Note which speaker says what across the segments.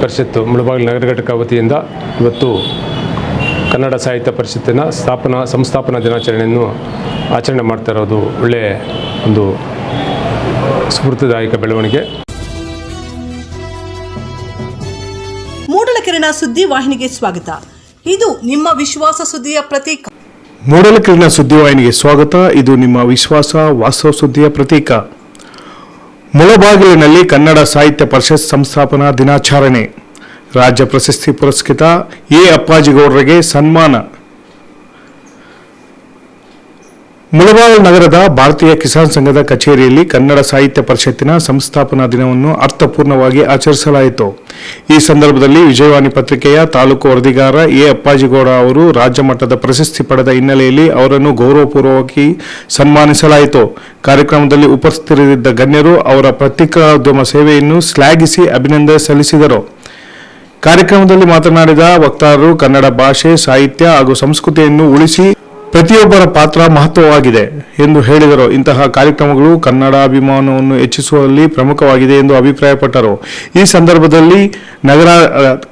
Speaker 1: ಪರಿಷತ್ತು ಮುಳಬಾಗಿಲು ನಗರ ಘಟಕ ವತಿಯಿಂದ ಇವತ್ತು ಕನ್ನಡ ಸಾಹಿತ್ಯ ಪರಿಷತ್ತಿನ ಸಂಸ್ಥಾಪನಾ ದಿನಾಚರಣೆಯನ್ನು ಆಚರಣೆ ಮಾಡ್ತಾ ಇರೋದು ಒಳ್ಳೆಯ ಒಂದು ಸ್ಫೂರ್ತಿದಾಯಕ ಬೆಳವಣಿಗೆ.
Speaker 2: ಮೂಡಲಕೆರೆನ ಸುದ್ದಿ ವಾಹಿನಿಗೆ ಸ್ವಾಗತ. ಇದು ನಿಮ್ಮ ವಿಶ್ವಾಸ ಸುದ್ದಿಯ ಪ್ರತೀಕ.
Speaker 3: ಮೂಡಲಕೆರೆನ ಸುದ್ದಿವಾಹಿನಿಗೆ ಸ್ವಾಗತ. ಇದು ನಿಮ್ಮ ವಿಶ್ವಾಸ ವಾಸ್ತವ ಸುದ್ದಿಯ ಪ್ರತೀಕ. ಮುಳಬಾಗಿಲಿನಲ್ಲಿ ಕನ್ನಡ ಸಾಹಿತ್ಯ ಪರಿಷತ್ ಸಂಸ್ಥಾಪನಾ ದಿನಾಚರಣೆ. ರಾಜ್ಯ ಪ್ರಶಸ್ತಿ ಪುರಸ್ಕೃತ ಎ ಅಪ್ಪಾಜಿಗೌಡರಿಗೆ ಸನ್ಮಾನ. ಮುಳಬಾಗಿಲು ನಗರದ ಭಾರತೀಯ ಕಿಸಾನ್ ಸಂಘದ ಕಚೇರಿಯಲ್ಲಿ ಕನ್ನಡ ಸಾಹಿತ್ಯ ಪರಿಷತ್ತಿನ ಸಂಸ್ಥಾಪನಾ ದಿನವನ್ನು ಅರ್ಥಪೂರ್ಣವಾಗಿ ಆಚರಿಸಲಾಯಿತು. ಈ ಸಂದರ್ಭದಲ್ಲಿ ವಿಜಯವಾಣಿ ಪತ್ರಿಕೆಯ ತಾಲೂಕು ವರದಿಗಾರ ಎ ಅಪ್ಪಾಜಿಗೌಡ ಅವರು ರಾಜ್ಯ ಮಟ್ಟದ ಪ್ರಶಸ್ತಿ ಪಡೆದ ಹಿನ್ನೆಲೆಯಲ್ಲಿ ಅವರನ್ನು ಗೌರವಪೂರ್ವಕವಾಗಿ ಸನ್ಮಾನಿಸಲಾಯಿತು. ಕಾರ್ಯಕ್ರಮದಲ್ಲಿ ಉಪಸ್ಥಿತರಿದ್ದ ಗಣ್ಯರು ಅವರ ಪತ್ರಿಕೋದ್ಯಮ ಸೇವೆಯನ್ನು ಶ್ಲಾಘಿಸಿ ಅಭಿನಂದನೆ ಸಲ್ಲಿಸಿದರು. ಕಾರ್ಯಕ್ರಮದಲ್ಲಿ ಮಾತನಾಡಿದ ವಕ್ತಾರರು ಕನ್ನಡ ಭಾಷೆ, ಸಾಹಿತ್ಯ ಹಾಗೂ ಸಂಸ್ಕೃತಿಯನ್ನು ಉಳಿಸಿ ಪ್ರತಿಯೊಬ್ಬರ ಪಾತ್ರ ಮಹತ್ವವಾಗಿದೆ ಎಂದು ಹೇಳಿದರು. ಇಂತಹ ಕಾರ್ಯಕ್ರಮಗಳು ಕನ್ನಡಾಭಿಮಾನವನ್ನು ಹೆಚ್ಚಿಸುವಲ್ಲಿ ಪ್ರಮುಖವಾಗಿದೆ ಎಂದು ಅಭಿಪ್ರಾಯಪಟ್ಟರು. ಈ ಸಂದರ್ಭದಲ್ಲಿ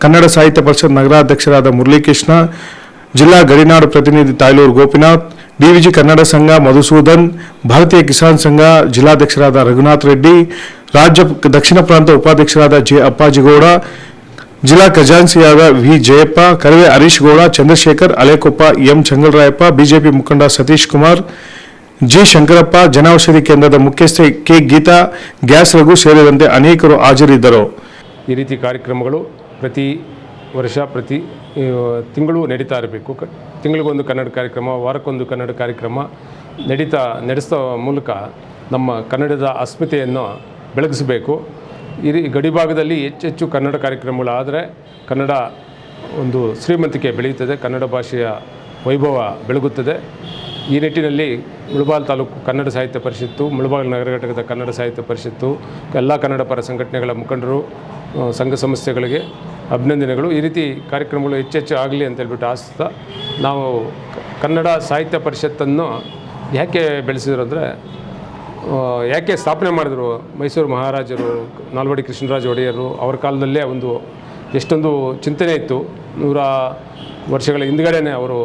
Speaker 3: ಕನ್ನಡ ಸಾಹಿತ್ಯ ಪರಿಷತ್ ನಗರಾಧ್ಯಕ್ಷರಾದ ಮುರಳೀಕೃಷ್ಣ, ಜಿಲ್ಲಾ ಗಡಿನಾಡು ಪ್ರತಿನಿಧಿ ತಾಯ್ಲೂರು ಗೋಪಿನಾಥ್, ಡಿವಿಜಿ ಕನ್ನಡ ಸಂಘ ಮಧುಸೂದನ್, ಭಾರತೀಯ ಕಿಸಾನ್ ಸಂಘ ಜಿಲ್ಲಾಧ್ಯಕ್ಷರಾದ ರಘುನಾಥ್ ರೆಡ್ಡಿ, ರಾಜ್ಯ ದಕ್ಷಿಣ ಪ್ರಾಂತ ಉಪಾಧ್ಯಕ್ಷರಾದ ಜೆ ಅಪ್ಪಾಜಿಗೌಡ, ಜಿಲ್ಲಾ ಖಜಾನ್ಸಿಯಾದ V Jayappa, Karave Harish Gowda, Chandrashekar, Alekoppa, M Changalarayappa, BJP ಮುಖಂಡ ಸತೀಶ್ ಕುಮಾರ್, ಜಿ ಶಂಕರಪ್ಪ, ಜನೌಷಧಿ ಕೇಂದ್ರದ ಮುಖ್ಯಸ್ಥೆ ಕೆ ಗೀತಾ, ಗ್ಯಾಸ್ ರಘು ಸೇರಿದಂತೆ ಅನೇಕರು ಹಾಜರಿದ್ದರು.
Speaker 1: ಈ ರೀತಿ ಕಾರ್ಯಕ್ರಮಗಳು ಪ್ರತಿ ವರ್ಷ ಪ್ರತಿ ತಿಂಗಳು ನಡೀತಾ ಇರಬೇಕು. ತಿಂಗಳಿಗೊಂದು ಕನ್ನಡ ಕಾರ್ಯಕ್ರಮ, ವಾರಕ್ಕೊಂದು ಕನ್ನಡ ಕಾರ್ಯಕ್ರಮ ನಡೆಸೋ ಮೂಲಕ ನಮ್ಮ ಕನ್ನಡದ ಅಸ್ಮಿತೆಯನ್ನು ಬೆಳಗಿಸಬೇಕು. ಈ ಗಡಿಭಾಗದಲ್ಲಿ ಹೆಚ್ಚೆಚ್ಚು ಕನ್ನಡ ಕಾರ್ಯಕ್ರಮಗಳಾದರೆ ಕನ್ನಡ ಒಂದು ಶ್ರೀಮಂತಿಕೆ ಬೆಳೆಯುತ್ತದೆ, ಕನ್ನಡ ಭಾಷೆಯ ವೈಭವ ಬೆಳಗುತ್ತದೆ. ಈ ನಿಟ್ಟಿನಲ್ಲಿ ಮುಳಬಾಗಿಲು ತಾಲೂಕು ಕನ್ನಡ ಸಾಹಿತ್ಯ ಪರಿಷತ್ತು, ಮುಳಬಾಗಿಲು ನಗರ ಘಟಕದ ಕನ್ನಡ ಸಾಹಿತ್ಯ ಪರಿಷತ್ತು, ಎಲ್ಲ ಕನ್ನಡ ಪರ ಸಂಘಟನೆಗಳ ಮುಖಂಡರು, ಸಂಘ ಸಂಸ್ಥೆಗಳಿಗೆ ಅಭಿನಂದನೆಗಳು. ಈ ರೀತಿ ಕಾರ್ಯಕ್ರಮಗಳು ಹೆಚ್ಚೆಚ್ಚು ಆಗಲಿ ಅಂತೇಳ್ಬಿಟ್ಟು ಆಸ್ತಾ ನಾವು ಕನ್ನಡ ಸಾಹಿತ್ಯ ಪರಿಷತ್ತನ್ನು ಯಾಕೆ ಬೆಳೆಸಿದ್ರು ಅಂದರೆ, ಯಾಕೆ ಸ್ಥಾಪನೆ ಮಾಡಿದ್ರು ಮೈಸೂರು ಮಹಾರಾಜರು, ನಾಲ್ವಡಿ ಕೃಷ್ಣರಾಜ ಒಡೆಯರು ಅವರ ಕಾಲದಲ್ಲೇ ಒಂದು ಎಷ್ಟೊಂದು ಚಿಂತನೆ ಇತ್ತು. 100 ವರ್ಷಗಳ ಹಿಂದ್ಗಡೆನೇ ಅವರು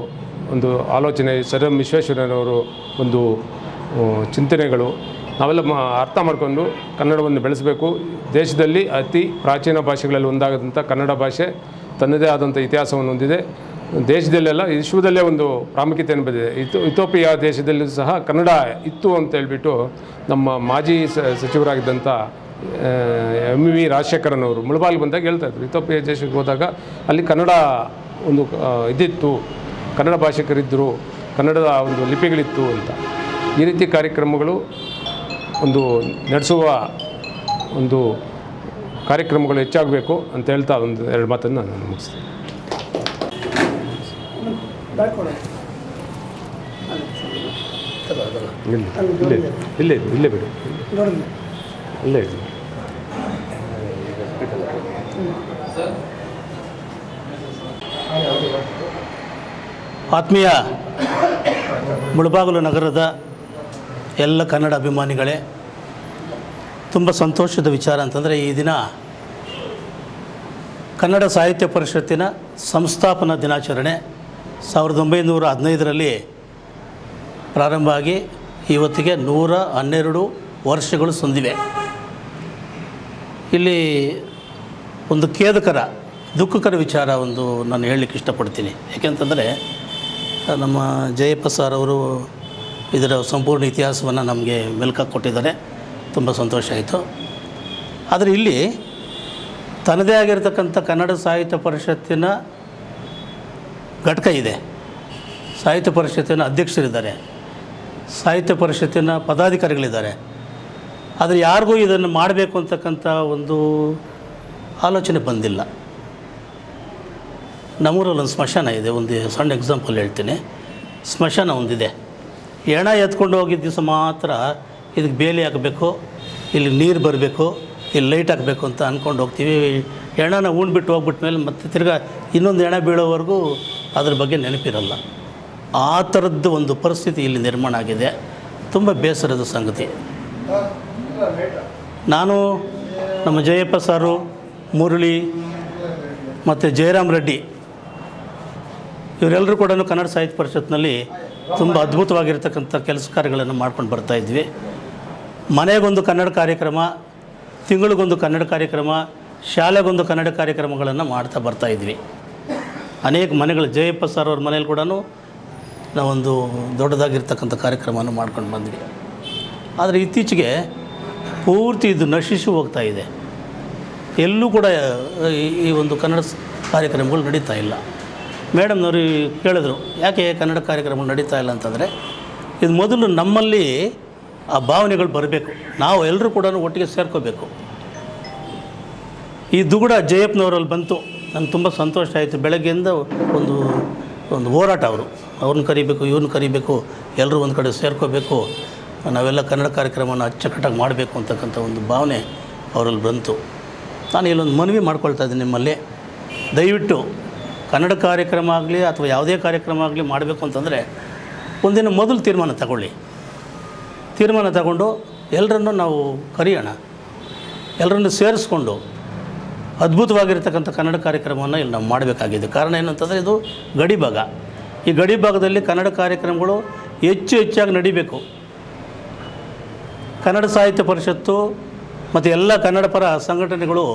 Speaker 1: ಒಂದು ಆಲೋಚನೆ, ಸರ್ ಎಂ ವಿಶ್ವೇಶ್ವರಯ್ಯನವರು ಒಂದು ಚಿಂತನೆಗಳು ನಾವೆಲ್ಲ ಅರ್ಥ ಮಾಡಿಕೊಂಡು ಕನ್ನಡವನ್ನು ಬೆಳೆಸಬೇಕು. ದೇಶದಲ್ಲಿ ಅತಿ ಪ್ರಾಚೀನ ಭಾಷೆಗಳಲ್ಲಿ ಒಂದಾಗದಂಥ ಕನ್ನಡ ಭಾಷೆ ತನ್ನದೇ ಆದಂಥ ಇತಿಹಾಸವನ್ನು ಹೊಂದಿದೆ. ದೇಶದಲ್ಲೆಲ್ಲ ವಿಶ್ವದಲ್ಲೇ ಒಂದು ಪ್ರಾಮುಖ್ಯತೆಯನ್ನು ಬಂದಿದೆ. ಇಥಿಯೋಪಿಯಾ ದೇಶದಲ್ಲೂ ಸಹ ಕನ್ನಡ ಇತ್ತು ಅಂತ ಹೇಳ್ಬಿಟ್ಟು ನಮ್ಮ ಮಾಜಿ ಸಚಿವರಾಗಿದ್ದಂಥ MV ರಾಜಶೇಖರನ್ ಅವರು ಮುಳಬಾಗಿಲು ಬಂದಾಗ ಹೇಳ್ತಾಯಿದ್ರು, ಇಥಿಯೋಪಿಯಾ ದೇಶಕ್ಕೆ ಹೋದಾಗ ಅಲ್ಲಿ ಕನ್ನಡ ಒಂದು ಇದಿತ್ತು, ಕನ್ನಡ ಭಾಷಿಕರಿದ್ದರು, ಕನ್ನಡದ ಒಂದು ಲಿಪಿಗಳಿತ್ತು ಅಂತ. ಈ ರೀತಿ ಕಾರ್ಯಕ್ರಮಗಳು ಒಂದು ನಡೆಸುವ ಒಂದು ಕಾರ್ಯಕ್ರಮಗಳು ಹೆಚ್ಚಾಗಬೇಕು ಅಂತ ಹೇಳ್ತಾ ಒಂದು 2 ಮಾತನ್ನು ನಾನು ಮುಗಿಸ್ತೀನಿ. ಇಲ್ಲೇ ಬಿಡಿ, ಇಲ್ಲೇ
Speaker 4: ಆತ್ಮೀಯ ಮುಳಬಾಗಿಲು ನಗರದ ಎಲ್ಲ ಕನ್ನಡ ಅಭಿಮಾನಿಗಳೇ, ತುಂಬ ಸಂತೋಷದ ವಿಚಾರ ಅಂತಂದರೆ ಈ ದಿನ ಕನ್ನಡ ಸಾಹಿತ್ಯ ಪರಿಷತ್ತಿನ ಸಂಸ್ಥಾಪನಾ ದಿನಾಚರಣೆ 1915ರಲ್ಲಿ ಪ್ರಾರಂಭ ಆಗಿ ಇವತ್ತಿಗೆ 112 ವರ್ಷಗಳು ಸಂದಿವೆ. ಇಲ್ಲಿ ಒಂದು ದುಃಖಕರ ವಿಚಾರ ಒಂದು ನಾನು ಹೇಳಲಿಕ್ಕೆ ಇಷ್ಟಪಡ್ತೀನಿ. ಯಾಕೆಂತಂದರೆ ನಮ್ಮ ಜಯಪ್ಪ ಸರ್ ಅವರು ಇದರ ಸಂಪೂರ್ಣ ಇತಿಹಾಸವನ್ನು ನಮಗೆ ಮೆಲುಕಾಗಿ ಕೊಟ್ಟಿದ್ದಾರೆ. ತುಂಬ ಸಂತೋಷ ಆಯಿತು. ಆದರೆ ಇಲ್ಲಿ ತನ್ನದೇ ಆಗಿರತಕ್ಕಂಥ ಕನ್ನಡ ಸಾಹಿತ್ಯ ಪರಿಷತ್ತಿನ ಘಟಕ ಇದೆ, ಸಾಹಿತ್ಯ ಪರಿಷತ್ತಿನ ಅಧ್ಯಕ್ಷರಿದ್ದಾರೆ, ಸಾಹಿತ್ಯ ಪರಿಷತ್ತಿನ ಪದಾಧಿಕಾರಿಗಳಿದ್ದಾರೆ. ಆದರೆ ಯಾರಿಗೂ ಇದನ್ನು ಮಾಡಬೇಕು ಅಂತಕ್ಕಂಥ ಒಂದು ಆಲೋಚನೆ ಬಂದಿಲ್ಲ. ನಮ್ಮೂರಲ್ಲಿ ಒಂದು ಸ್ಮಶಾನ ಇದೆ. ಒಂದು ಸಣ್ಣ ಎಕ್ಸಾಂಪಲ್ ಹೇಳ್ತೀನಿ. ಸ್ಮಶಾನ ಒಂದಿದೆ. ಹೆಣ ಎತ್ಕೊಂಡು ಹೋಗಿದ್ದ ದಿವಸ ಮಾತ್ರ ಇದಕ್ಕೆ ಬೇಲಿ ಹಾಕಬೇಕು, ಇಲ್ಲಿ ನೀರು ಬರಬೇಕು, ಇಲ್ಲಿ ಲೈಟ್ ಹಾಕಬೇಕು ಅಂತ ಅಂದ್ಕೊಂಡು ಹೋಗ್ತೀವಿ. ಹೆಣನ ಉಣ್ಬಿಟ್ಟು ಹೋಗ್ಬಿಟ್ಟ ಮೇಲೆ ಮತ್ತೆ ತಿರ್ಗಾ ಇನ್ನೊಂದು ಹೆಣ ಬೀಳೋವರೆಗೂ ಅದ್ರ ಬಗ್ಗೆ ನೆನಪಿರಲ್ಲ. ಆ ಥರದ್ದು ಒಂದು ಪರಿಸ್ಥಿತಿ ಇಲ್ಲಿ ನಿರ್ಮಾಣ ಆಗಿದೆ. ತುಂಬ ಬೇಸರದ ಸಂಗತಿ. ನಾನು ನಮ್ಮ ಜಯಪ್ಪ ಸಾರು, ಮುರಳಿ, ಮತ್ತು ಜಯರಾಮ್ ರೆಡ್ಡಿ ಇವರೆಲ್ಲರೂ ಕೂಡ ಕನ್ನಡ ಸಾಹಿತ್ಯ ಪರಿಷತ್ನಲ್ಲಿ ತುಂಬ ಅದ್ಭುತವಾಗಿರ್ತಕ್ಕಂಥ ಕೆಲಸ ಕಾರ್ಯಗಳನ್ನು ಮಾಡ್ಕೊಂಡು ಬರ್ತಾಯಿದ್ವಿ. ಮನೆಗೊಂದು ಕನ್ನಡ ಕಾರ್ಯಕ್ರಮ, ತಿಂಗಳಿಗೊಂದು ಕನ್ನಡ ಕಾರ್ಯಕ್ರಮ, ಶಾಲೆಗೊಂದು ಕನ್ನಡ ಕಾರ್ಯಕ್ರಮಗಳನ್ನು ಮಾಡ್ತಾ ಬರ್ತಾಯಿದ್ವಿ. ಅನೇಕ ಮನೆಗಳು, ಜಯಪ್ಪ ಸರ್ ಅವ್ರ ಮನೇಲಿ ಕೂಡ ನಾವೊಂದು ದೊಡ್ಡದಾಗಿರ್ತಕ್ಕಂಥ ಕಾರ್ಯಕ್ರಮವನ್ನು ಮಾಡ್ಕೊಂಡು ಬಂದ್ವಿ. ಆದರೆ ಇತ್ತೀಚೆಗೆ ಪೂರ್ತಿ ಇದು ನಶಿಸಿ ಹೋಗ್ತಾ ಇದೆ. ಎಲ್ಲೂ ಕೂಡ ಈ ಒಂದು ಕನ್ನಡ ಕಾರ್ಯಕ್ರಮಗಳು ನಡೀತಾ ಇಲ್ಲ. ಮೇಡಮ್ನವರು ಕೇಳಿದ್ರು, ಯಾಕೆ ಕನ್ನಡ ಕಾರ್ಯಕ್ರಮಗಳು ನಡೀತಾ ಇಲ್ಲ ಅಂತಂದರೆ, ಇದು ಮೊದಲು ನಮ್ಮಲ್ಲಿ ಆ ಭಾವನೆಗಳು ಬರಬೇಕು, ನಾವು ಎಲ್ಲರೂ ಕೂಡ ಒಟ್ಟಿಗೆ ಸೇರ್ಕೋಬೇಕು. ಈ ದುಗುಡ ಜಯಪ್ಪನವರಲ್ಲಿ ಬಂತು, ನನಗೆ ತುಂಬ ಸಂತೋಷ ಆಯಿತು. ಬೆಳಗ್ಗೆಯಿಂದ ಒಂದು ಹೋರಾಟ, ಅವ್ರನ್ನ ಕರಿಬೇಕು, ಇವ್ರನ್ನ ಕರಿಬೇಕು, ಎಲ್ಲರೂ ಒಂದು ಕಡೆ ಸೇರ್ಕೋಬೇಕು, ನಾವೆಲ್ಲ ಕನ್ನಡ ಕಾರ್ಯಕ್ರಮವನ್ನು ಅಚ್ಚುಕಟ್ಟಾಗಿ ಮಾಡಬೇಕು ಅಂತಕ್ಕಂಥ ಒಂದು ಭಾವನೆ ಅವರಲ್ಲಿ ಬಂತು. ನಾನು ಇಲ್ಲೊಂದು ಮನವಿ ಮಾಡ್ಕೊಳ್ತಾ ಇದ್ದೀನಿ ನಿಮ್ಮಲ್ಲಿ, ದಯವಿಟ್ಟು ಕನ್ನಡ ಕಾರ್ಯಕ್ರಮ ಆಗಲಿ ಅಥವಾ ಯಾವುದೇ ಕಾರ್ಯಕ್ರಮ ಆಗಲಿ ಮಾಡಬೇಕು ಅಂತಂದರೆ ಒಂದಿನ ಮೊದಲು ತೀರ್ಮಾನ ತಗೊಂಡು ಎಲ್ಲರನ್ನೂ ನಾವು ಕರೆಯೋಣ, ಎಲ್ಲರನ್ನು ಸೇರಿಸ್ಕೊಂಡು ಅದ್ಭುತವಾಗಿರ್ತಕ್ಕಂಥ ಕನ್ನಡ ಕಾರ್ಯಕ್ರಮವನ್ನು ಇಲ್ಲಿ ನಾವು ಮಾಡಬೇಕಾಗಿದೆ. ಕಾರಣ ಏನಂತಂದರೆ ಇದು ಗಡಿ ಭಾಗ. ಈ ಗಡಿ ಭಾಗದಲ್ಲಿ ಕನ್ನಡ ಕಾರ್ಯಕ್ರಮಗಳು ಹೆಚ್ಚಾಗಿ ನಡಿಬೇಕು. ಕನ್ನಡ ಸಾಹಿತ್ಯ ಪರಿಷತ್ತು ಮತ್ತು ಎಲ್ಲ ಕನ್ನಡ ಪರ ಸಂಘಟನೆಗಳು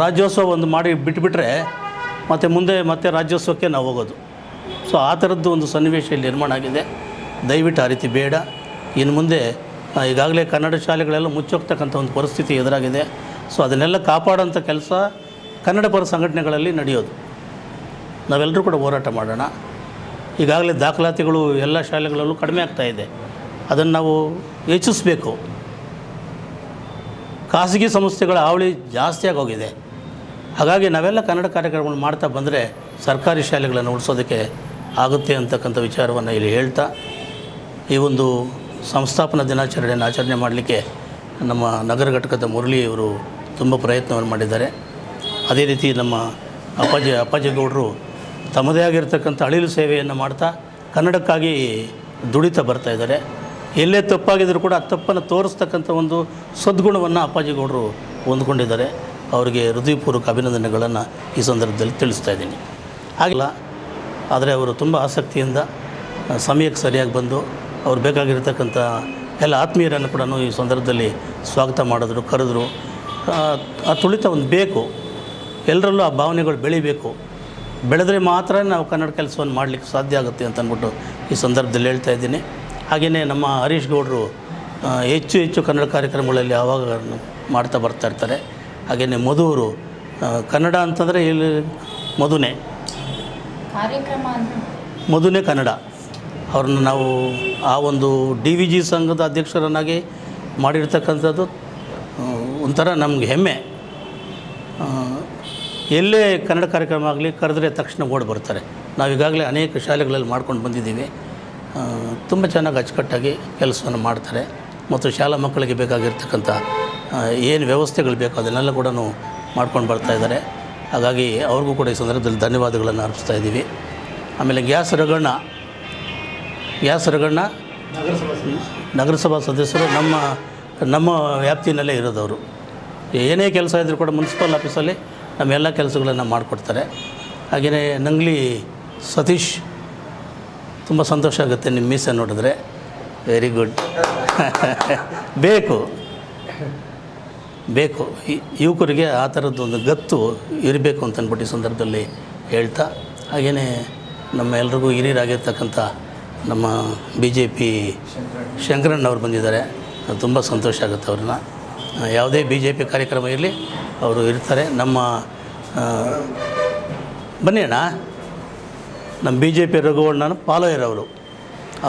Speaker 4: ರಾಜ್ಯೋತ್ಸವ ಒಂದು ಮಾಡಿ ಬಿಟ್ಟುಬಿಟ್ರೆ ಮತ್ತೆ ರಾಜ್ಯೋತ್ಸವಕ್ಕೆ ನಾವು ಹೋಗೋದು. ಸೊ ಆ ಥರದ್ದು ಒಂದು ಸನ್ನಿವೇಶ ಇಲ್ಲಿ ನಿರ್ಮಾಣ ಆಗಿದೆ. ದಯವಿಟ್ಟು ಆ ರೀತಿ ಬೇಡ. ಇನ್ನು ಮುಂದೆ ಈಗಾಗಲೇ ಕನ್ನಡ ಶಾಲೆಗಳೆಲ್ಲ ಮುಚ್ಚೋಗ್ತಕ್ಕಂಥ ಒಂದು ಪರಿಸ್ಥಿತಿ ಎದುರಾಗಿದೆ. ಸೊ ಅದನ್ನೆಲ್ಲ ಕಾಪಾಡೋಂಥ ಕೆಲಸ ಕನ್ನಡ ಪರ ಸಂಘಟನೆಗಳಲ್ಲಿ ನಡೆಯೋದು. ನಾವೆಲ್ಲರೂ ಕೂಡ ಹೋರಾಟ ಮಾಡೋಣ. ಈಗಾಗಲೇ ದಾಖಲಾತಿಗಳು ಎಲ್ಲ ಶಾಲೆಗಳಲ್ಲೂ ಕಡಿಮೆ ಆಗ್ತಾಯಿದೆ, ಅದನ್ನು ನಾವು ಹೆಚ್ಚಿಸಬೇಕು. ಖಾಸಗಿ ಸಂಸ್ಥೆಗಳ ಹಾವಳಿ ಜಾಸ್ತಿಯಾಗಿ ಹೋಗಿದೆ. ಹಾಗಾಗಿ ನಾವೆಲ್ಲ ಕನ್ನಡ ಕಾರ್ಯಕ್ರಮಗಳು ಮಾಡ್ತಾ ಬಂದರೆ ಸರ್ಕಾರಿ ಶಾಲೆಗಳನ್ನು ಉಳಿಸೋದಕ್ಕೆ ಆಗುತ್ತೆ ಅಂತಕ್ಕಂಥ ವಿಚಾರವನ್ನು ಇಲ್ಲಿ ಹೇಳ್ತಾ, ಈ ಒಂದು ಸಂಸ್ಥಾಪನಾ ದಿನಾಚರಣೆಯನ್ನು ಆಚರಣೆ ಮಾಡಲಿಕ್ಕೆ ನಮ್ಮ ನಗರ ಘಟಕದ ಮುರಳಿಯವರು ತುಂಬ ಪ್ರಯತ್ನವನ್ನು ಮಾಡಿದ್ದಾರೆ. ಅದೇ ರೀತಿ ನಮ್ಮ ಅಪ್ಪಾಜಿ ಗೌಡರು ತಮ್ಮದೇ ಆಗಿರ್ತಕ್ಕಂಥ ಅಳಿಲು ಸೇವೆಯನ್ನು ಮಾಡ್ತಾ ಕನ್ನಡಕ್ಕಾಗಿ ದುಡಿತಾ ಬರ್ತಾಯಿದ್ದಾರೆ. ಎಲ್ಲೇ ತಪ್ಪಾಗಿದ್ದರೂ ಕೂಡ ಆ ತಪ್ಪನ್ನು ತೋರಿಸ್ತಕ್ಕಂಥ ಒಂದು ಸದ್ಗುಣವನ್ನು ಅಪ್ಪಾಜಿ ಗೌಡರು ಹೊಂದ್ಕೊಂಡಿದ್ದಾರೆ. ಅವರಿಗೆ ಹೃದಯಪೂರ್ವಕ ಅಭಿನಂದನೆಗಳನ್ನು ಈ ಸಂದರ್ಭದಲ್ಲಿ ತಿಳಿಸ್ತಾ ಇದ್ದೀನಿ. ಆಗಿಲ್ಲ, ಆದರೆ ಅವರು ತುಂಬ ಆಸಕ್ತಿಯಿಂದ ಸಮಯಕ್ಕೆ ಸರಿಯಾಗಿ ಬಂದು ಅವ್ರು ಬೇಕಾಗಿರ್ತಕ್ಕಂಥ ಎಲ್ಲ ಆತ್ಮೀಯರನ್ನು ಕೂಡ ಈ ಸಂದರ್ಭದಲ್ಲಿ ಸ್ವಾಗತ ಮಾಡಿದ್ರು, ಕರೆದ್ರು. ಆ ತುಳಿತ ಒಂದು ಬೇಕು, ಎಲ್ಲರಲ್ಲೂ ಆ ಭಾವನೆಗಳು ಬೆಳಿಬೇಕು. ಬೆಳೆದ್ರೆ ಮಾತ್ರ ನಾವು ಕನ್ನಡ ಕೆಲಸವನ್ನು ಮಾಡಲಿಕ್ಕೆ ಸಾಧ್ಯ ಆಗುತ್ತೆ ಅಂತ ಅಂದ್ಬಿಟ್ಟು ಈ ಸಂದರ್ಭದಲ್ಲಿ ಹೇಳ್ತಾ ಇದ್ದೀನಿ. ಹಾಗೆಯೇ ನಮ್ಮ ಹರೀಶ್ ಗೌಡರು ಹೆಚ್ಚು ಕನ್ನಡ ಕಾರ್ಯಕ್ರಮಗಳಲ್ಲಿ ಆವಾಗ ಮಾಡ್ತಾ ಬರ್ತಾಯಿರ್ತಾರೆ. ಹಾಗೆಯೇ ಮಧುವರು ಕನ್ನಡ ಅಂತಂದರೆ ಇಲ್ಲಿ ಮಧುನೇ ಕನ್ನಡ. ಅವ್ರನ್ನ ನಾವು ಆ ಒಂದು DVG ಸಂಘದ ಅಧ್ಯಕ್ಷರನ್ನಾಗಿ ಮಾಡಿರ್ತಕ್ಕಂಥದ್ದು ಒಂಥರ ನಮಗೆ ಹೆಮ್ಮೆ. ಎಲ್ಲೇ ಕನ್ನಡ ಕಾರ್ಯಕ್ರಮ ಆಗಲಿ ಕರೆದ್ರೆ ತಕ್ಷಣ ಓಡಿ ಬರ್ತಾರೆ. ನಾವು ಈಗಾಗಲೇ ಅನೇಕ ಶಾಲೆಗಳಲ್ಲಿ ಮಾಡ್ಕೊಂಡು ಬಂದಿದ್ದೀವಿ. ತುಂಬ ಚೆನ್ನಾಗಿ ಅಚ್ಚುಕಟ್ಟಾಗಿ ಕೆಲಸವನ್ನು ಮಾಡ್ತಾರೆ. ಮತ್ತು ಶಾಲಾ ಮಕ್ಕಳಿಗೆ ಬೇಕಾಗಿರ್ತಕ್ಕಂಥ ಏನು ವ್ಯವಸ್ಥೆಗಳು ಬೇಕೋ ಅದನ್ನೆಲ್ಲ ಕೂಡ ಮಾಡ್ಕೊಂಡು ಬರ್ತಾಯಿದ್ದಾರೆ. ಹಾಗಾಗಿ ಅವ್ರಿಗೂ ಕೂಡ ಈ ಸಂದರ್ಭದಲ್ಲಿ ಧನ್ಯವಾದಗಳನ್ನು ಅರ್ಪಿಸ್ತಾ ಇದ್ದೀವಿ. ಆಮೇಲೆ ಗ್ಯಾಸ್ ರಗಣ್ಣ ನಗರಸಭಾ ಸದಸ್ಯರು ನಮ್ಮ ವ್ಯಾಪ್ತಿಯಲ್ಲೇ ಇರೋದವರು. ಏನೇ ಕೆಲಸ ಇದ್ದರೂ ಕೂಡ ಮುನ್ಸಿಪಲ್ ಆಫೀಸಲ್ಲಿ ನಮ್ಮೆಲ್ಲ ಕೆಲಸಗಳನ್ನು ಮಾಡಿಕೊಡ್ತಾರೆ. ಹಾಗೆಯೇ ನಂಗ್ಲಿ ಸತೀಶ್, ತುಂಬ ಸಂತೋಷ ಆಗುತ್ತೆ ನಿಮ್ಮ ಮೀಸೆ ನೋಡಿದ್ರೆ. Very good. ಬೇಕು ಯುವಕರಿಗೆ ಆ ಥರದ್ದು ಒಂದು ಗತ್ತು ಇರಬೇಕು ಅಂತ ಅಂದ್ಬಿಟ್ಟು ಈ ಸಂದರ್ಭದಲ್ಲಿ ಹೇಳ್ತಾ, ಹಾಗೆಯೇ ನಮ್ಮ ಎಲ್ರಿಗೂ ಹಿರಿಯರಾಗಿರ್ತಕ್ಕಂಥ ನಮ್ಮ BJP ಶಂಕರಣ್ಣವ್ರು ಬಂದಿದ್ದಾರೆ. ತುಂಬ ಸಂತೋಷ ಆಗುತ್ತೆ. ಅವ್ರನ್ನ ಯಾವುದೇ BJP ಕಾರ್ಯಕ್ರಮ ಇರಲಿ ಅವರು ಇರ್ತಾರೆ. ಬನ್ನಿ ಅಣ್ಣ, ನಮ್ಮ BJP ರಘುವಣ್ಣನ ಫಾಲೋಯರ್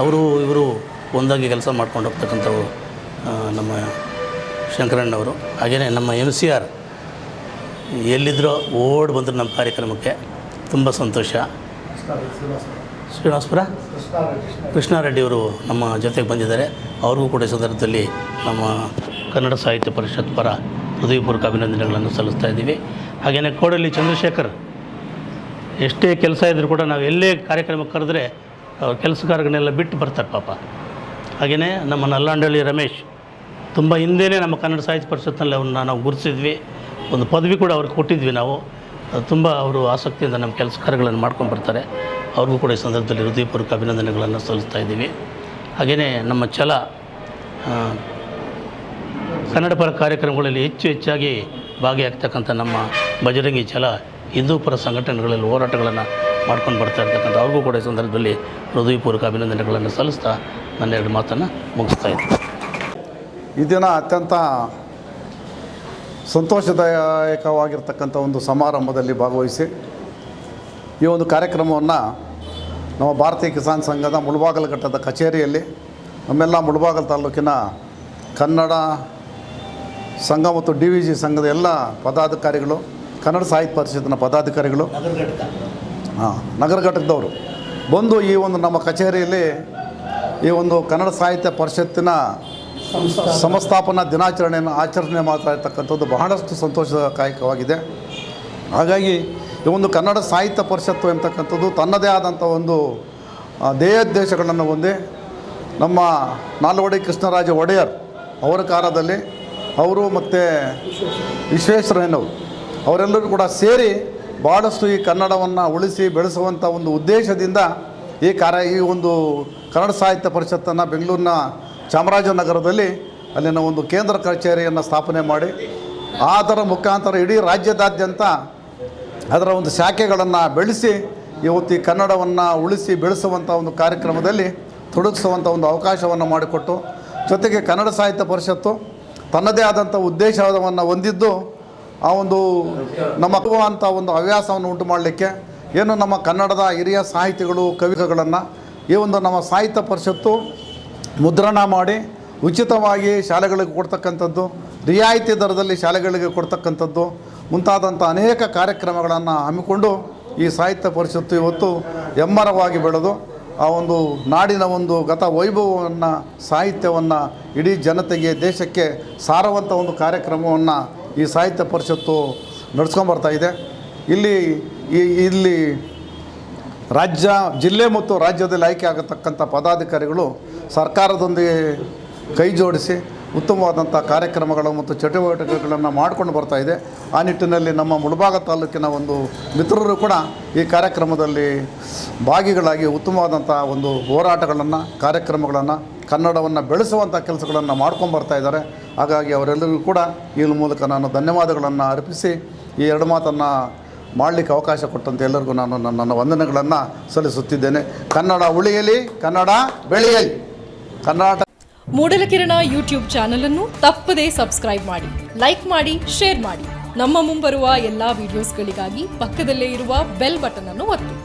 Speaker 4: ಅವರು ಇವರು ಒಂದಾಗಿ ಕೆಲಸ ಮಾಡ್ಕೊಂಡು ಹೋಗ್ತಕ್ಕಂಥವ್ರು ನಮ್ಮ ಶಂಕರಣ್ಣವರು. ಹಾಗೆಯೇ ನಮ್ಮ MCR ಎಲ್ಲಿದ್ದರೋ ಓಡಿ ಬಂದರು ನಮ್ಮ ಕಾರ್ಯಕ್ರಮಕ್ಕೆ. ತುಂಬ ಸಂತೋಷ. ಶ್ರೀನಿವಾಸಪುರ ಕೃಷ್ಣಾರೆಡ್ಡಿಯವರು ನಮ್ಮ ಜೊತೆಗೆ ಬಂದಿದ್ದಾರೆ. ಅವ್ರಿಗೂ ಕೂಡ ಈ ಸಂದರ್ಭದಲ್ಲಿ ನಮ್ಮ ಕನ್ನಡ ಸಾಹಿತ್ಯ ಪರಿಷತ್ ಪರ ಹೃದಯಪೂರ್ವಕ ಅಭಿನಂದನೆಗಳನ್ನು ಸಲ್ಲಿಸ್ತಾ ಇದ್ದೀವಿ. ಹಾಗೆಯೇ ಕೋಡಳ್ಳಿ ಚಂದ್ರಶೇಖರ್, ಎಷ್ಟೇ ಕೆಲಸ ಇದ್ದರೂ ಕೂಡ ನಾವು ಎಲ್ಲೇ ಕಾರ್ಯಕ್ರಮಕ್ಕೆ ಕರೆದ್ರೆ ಅವ್ರ ಕೆಲಸಗಾರಗಳನ್ನೆಲ್ಲ ಬಿಟ್ಟು ಬರ್ತಾರೆ ಪಾಪ. ಹಾಗೆಯೇ ನಮ್ಮ ನಲ್ಲಾಂಡಳ್ಳಿ ರಮೇಶ್, ತುಂಬ ಹಿಂದೆಯೇ ನಮ್ಮ ಕನ್ನಡ ಸಾಹಿತ್ಯ ಪರಿಷತ್ನಲ್ಲಿ ಅವ್ರನ್ನ ನಾವು ಗುರುತಿಸಿದ್ವಿ. ಒಂದು ಪದವಿ ಕೂಡ ಅವ್ರಿಗೆ ಕೊಟ್ಟಿದ್ವಿ ನಾವು. ತುಂಬ ಅವರು ಆಸಕ್ತಿಯಿಂದ ನಮ್ಮ ಕೆಲಸ ಕಾರ್ಯಗಳನ್ನು ಮಾಡ್ಕೊಂಡು ಬರ್ತಾರೆ. ಅವ್ರಿಗೂ ಕೂಡ ಈ ಸಂದರ್ಭದಲ್ಲಿ ಹೃದಯಪೂರ್ವಕ ಅಭಿನಂದನೆಗಳನ್ನು ಸಲ್ಲಿಸ್ತಾ ಇದ್ದೀವಿ. ಹಾಗೆಯೇ ನಮ್ಮ ಛಲ ಕನ್ನಡ ಪರ ಕಾರ್ಯಕ್ರಮಗಳಲ್ಲಿ ಹೆಚ್ಚಾಗಿ ಭಾಗಿಯಾಗ್ತಕ್ಕಂಥ ನಮ್ಮ ಬಜರಂಗಿ ಛಲ ಹಿಂದೂ ಪರ ಸಂಘಟನೆಗಳಲ್ಲಿ ಹೋರಾಟಗಳನ್ನು ಮಾಡ್ಕೊಂಡು ಬರ್ತಾ ಇರ್ತಕ್ಕಂಥ ಅವ್ರಿಗೂ ಕೂಡ ಈ ಸಂದರ್ಭದಲ್ಲಿ ಹೃದಯಪೂರ್ವಕ ಅಭಿನಂದನೆಗಳನ್ನು ಸಲ್ಲಿಸ್ತಾ ನನ್ನ 2 ಮಾತನ್ನು ಮುಗಿಸ್ತಾ ಇದ್ದೀನಿ.
Speaker 5: ಈ ದಿನ ಅತ್ಯಂತ ಸಂತೋಷದಾಯಕವಾಗಿರ್ತಕ್ಕಂಥ ಒಂದು ಸಮಾರಂಭದಲ್ಲಿ ಭಾಗವಹಿಸಿ ಈ ಒಂದು ಕಾರ್ಯಕ್ರಮವನ್ನು ನಮ್ಮ ಭಾರತೀಯ ಕಿಸಾನ್ ಸಂಘದ ಮುಳಬಾಗಿಲು ಘಟ್ಟದ ಕಚೇರಿಯಲ್ಲಿ ನಮ್ಮೆಲ್ಲ ಮುಳಬಾಗಿಲು ತಾಲೂಕಿನ ಕನ್ನಡ ಸಂಘ ಮತ್ತು DVG ಸಂಘದ ಎಲ್ಲ ಪದಾಧಿಕಾರಿಗಳು, ಕನ್ನಡ ಸಾಹಿತ್ಯ ಪರಿಷತ್ತಿನ ಪದಾಧಿಕಾರಿಗಳು, ನಗರ ಘಟಕದವರು ಬಂದು ಈ ಒಂದು ನಮ್ಮ ಕಚೇರಿಯಲ್ಲಿ ಈ ಒಂದು ಕನ್ನಡ ಸಾಹಿತ್ಯ ಪರಿಷತ್ತಿನ ಸಂಸ್ಥಾಪನಾ ದಿನಾಚರಣೆಯನ್ನು ಆಚರಣೆ ಮಾಡ್ತಾ ಇರ್ತಕ್ಕಂಥದ್ದು ಬಹಳಷ್ಟು ಸಂತೋಷದಾಯಕವಾಗಿದೆ. ಹಾಗಾಗಿ ಈ ಒಂದು ಕನ್ನಡ ಸಾಹಿತ್ಯ ಪರಿಷತ್ತು ಎಂಬತಕ್ಕಂಥದ್ದು ತನ್ನದೇ ಆದಂಥ ಒಂದು ಧ್ಯೇಯೋದ್ದೇಶಗಳನ್ನು ಹೊಂದಿ ನಮ್ಮ ನಾಲ್ವಡಿ ಕೃಷ್ಣರಾಜ ಒಡೆಯರ್ ಅವರ ಕಾಲದಲ್ಲಿ ಅವರು ಮತ್ತು ವಿಶ್ವೇಶ್ವರಯ್ಯನವರು ಅವರೆಲ್ಲರೂ ಕೂಡ ಸೇರಿ ಭಾಳಷ್ಟು ಈ ಕನ್ನಡವನ್ನು ಉಳಿಸಿ ಬೆಳೆಸುವಂಥ ಒಂದು ಉದ್ದೇಶದಿಂದ ಈ ಒಂದು ಕನ್ನಡ ಸಾಹಿತ್ಯ ಪರಿಷತ್ತನ್ನು ಬೆಂಗಳೂರಿನ ಚಾಮರಾಜನಗರದಲ್ಲಿ ಅಲ್ಲಿನ ಒಂದು ಕೇಂದ್ರ ಕಚೇರಿಯನ್ನು ಸ್ಥಾಪನೆ ಮಾಡಿ ಅದರ ಮುಖಾಂತರ ಇಡೀ ರಾಜ್ಯದಾದ್ಯಂತ ಅದರ ಒಂದು ಶಾಖೆಗಳನ್ನು ಬೆಳೆಸಿ ಇವತ್ತು ಈ ಕನ್ನಡವನ್ನು ಉಳಿಸಿ ಬೆಳೆಸುವಂಥ ಒಂದು ಕಾರ್ಯಕ್ರಮದಲ್ಲಿ ತೊಡಗಿಸುವಂಥ ಒಂದು ಅವಕಾಶವನ್ನು ಮಾಡಿಕೊಟ್ಟು, ಜೊತೆಗೆ ಕನ್ನಡ ಸಾಹಿತ್ಯ ಪರಿಷತ್ತು ತನ್ನದೇ ಆದಂಥ ಉದ್ದೇಶವನ್ನು ಹೊಂದಿದ್ದು ಆ ಒಂದು ನಮ್ಮ ಅಂತ ಒಂದು ಹವ್ಯಾಸವನ್ನು ಉಂಟು ಮಾಡಲಿಕ್ಕೆ ಏನು ನಮ್ಮ ಕನ್ನಡದ ಹಿರಿಯ ಸಾಹಿತಿಗಳು ಕವಿಗಳನ್ನು ಈ ಒಂದು ನಮ್ಮ ಸಾಹಿತ್ಯ ಪರಿಷತ್ತು ಮುದ್ರಣ ಮಾಡಿ ಉಚಿತವಾಗಿ ಶಾಲೆಗಳಿಗೆ ಕೊಡ್ತಕ್ಕಂಥದ್ದು, ರಿಯಾಯಿತಿ ದರದಲ್ಲಿ ಶಾಲೆಗಳಿಗೆ ಕೊಡ್ತಕ್ಕಂಥದ್ದು ಮುಂತಾದಂಥ ಅನೇಕ ಕಾರ್ಯಕ್ರಮಗಳನ್ನು ಹಮ್ಮಿಕೊಂಡು ಈ ಸಾಹಿತ್ಯ ಪರಿಷತ್ತು ಇವತ್ತು ಹೆಮ್ಮರವಾಗಿ ಬೆಳೆದು ಆ ಒಂದು ನಾಡಿನ ಒಂದು ಗತ ವೈಭವವನ್ನು, ಸಾಹಿತ್ಯವನ್ನು ಇಡೀ ಜನತೆಗೆ, ದೇಶಕ್ಕೆ ಸಾರುವಂಥ ಒಂದು ಕಾರ್ಯಕ್ರಮವನ್ನು ಈ ಸಾಹಿತ್ಯ ಪರಿಷತ್ತು ನಡೆಸ್ಕೊಂಬರ್ತಾಯಿದೆ. ಇಲ್ಲಿ ರಾಜ್ಯ, ಜಿಲ್ಲೆ ಮತ್ತು ರಾಜ್ಯದಲ್ಲಿ ಆಯ್ಕೆ ಆಗತಕ್ಕಂಥ ಪದಾಧಿಕಾರಿಗಳು ಸರ್ಕಾರದೊಂದಿಗೆ ಕೈ ಜೋಡಿಸಿ ಉತ್ತಮವಾದಂಥ ಕಾರ್ಯಕ್ರಮಗಳು ಮತ್ತು ಚಟುವಟಿಕೆಗಳನ್ನು ಮಾಡಿಕೊಂಡು ಬರ್ತಾಯಿದೆ. ಆ ನಿಟ್ಟಿನಲ್ಲಿ ನಮ್ಮ ಮುಳಬಾಗ ತಾಲೂಕಿನ ಒಂದು ಮಿತ್ರರು ಕೂಡ ಈ ಕಾರ್ಯಕ್ರಮದಲ್ಲಿ ಭಾಗಿಗಳಾಗಿ ಉತ್ತಮವಾದಂಥ ಒಂದು ಹೋರಾಟಗಳನ್ನು, ಕಾರ್ಯಕ್ರಮಗಳನ್ನು, ಕನ್ನಡವನ್ನು ಬೆಳೆಸುವಂಥ ಕೆಲಸಗಳನ್ನು ಮಾಡ್ಕೊಂಬರ್ತಾ ಇದ್ದಾರೆ. ಹಾಗಾಗಿ ಅವರೆಲ್ಲರಿಗೂ ಕೂಡ ಈ ಮೂಲಕ ನಾನು ಧನ್ಯವಾದಗಳನ್ನು ಅರ್ಪಿಸಿ ಈ 2 ಮಾತನ್ನು ಮಾಡಲಿಕ್ಕೆ ಅವಕಾಶ ಕೊಟ್ಟಂತೆ ಎಲ್ಲರಿಗೂ ನಾನು ನನ್ನ ವಂದನೆಗಳನ್ನು ಸಲ್ಲಿಸುತ್ತಿದ್ದೇನೆ. ಕನ್ನಡ ಉಳಿಯಲಿ, ಕನ್ನಡ ಬೆಳೆಯಲಿ. ಕರ್ನಾಟಕ
Speaker 6: ಮೂಡಲಕಿರಣ ಯೂಟ್ಯೂಬ್ ಚಾನಲ್ ಅನ್ನು ತಪ್ಪದೇ ಸಬ್ಸ್ಕ್ರೈಬ್ ಮಾಡಿ, ಲೈಕ್ ಮಾಡಿ, ಶೇರ್ ಮಾಡಿ. ನಮ್ಮ ಮುಂಬರುವ ಎಲ್ಲಾ ವಿಡಿಯೋಸ್ಗಳಿಗಾಗಿ ಪಕ್ಕದಲ್ಲೇ ಇರುವ ಬೆಲ್ ಬಟನ್ ಅನ್ನು ಒತ್ತಿ.